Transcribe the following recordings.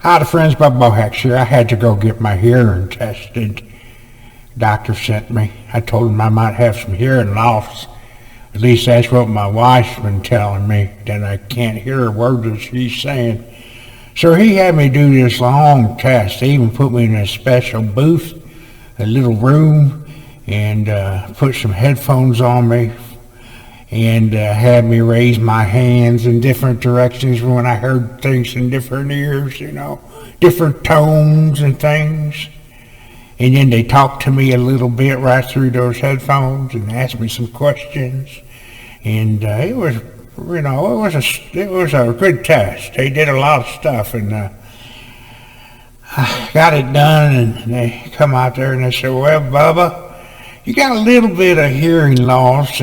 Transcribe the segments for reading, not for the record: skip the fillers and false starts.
Hi, the friends, Bubba Bohacks here. I had to go get my hearing tested. Doctor sent me. I told him I might have some hearing loss. At least that's what my wife's been telling me, that I can't hear a word that she's saying. So he had me do this long test. They even put me in a special booth, a little room, and put some headphones on me and had me raise my hands in different directions when I heard things in different ears, different tones and things. And then they talked to me a little bit right through those headphones and asked me some questions. And it was a good test. They did a lot of stuff, and I got it done. And they come out there and they said, "Well, Bubba, you got a little bit of hearing loss,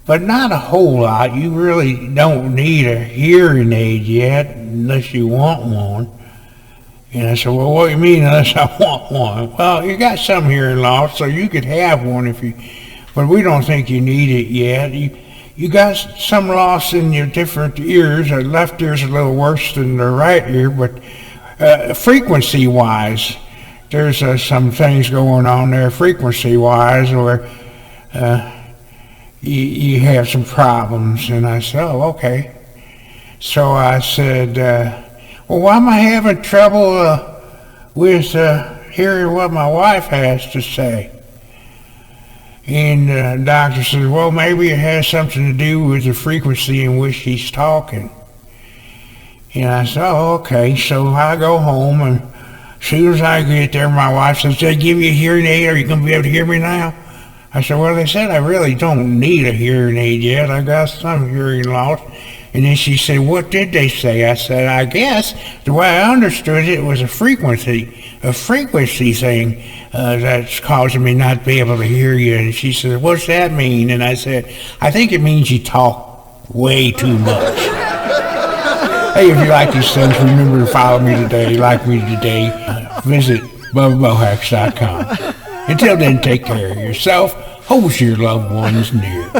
but not a whole lot. You really don't need a hearing aid yet, unless you want one." And I said, "Well, what do you mean unless I want one?" "Well, you got some hearing loss, so you could have one but we don't think you need it yet. You got some loss in your different ears. The left ear's a little worse than the right ear, but frequency-wise, there's some things going on there frequency-wise where you have some problems." And I said, "Oh, okay." So I said, "Well, why am I having trouble with hearing what my wife has to say?" And the doctor said, "Well, maybe it has something to do with the frequency in which she's talking." And I said, "Oh, okay." So I go home, and as soon as I get there, my wife says, "Did I give you a hearing aid? Are you going to be able to hear me now?" I said, "Well, they said I really don't need a hearing aid yet. I got some hearing loss." And then she said, "What did they say?" I said, "I guess the way I understood it was a frequency thing that's causing me not to be able to hear you." And she said, "What's that mean?" And I said, "I think it means you talk way too much." Hey, if you like these things, remember to follow me today, like me today. Visit BubbaBohacks.com. Until then, take care of yourself. Hold your loved ones near.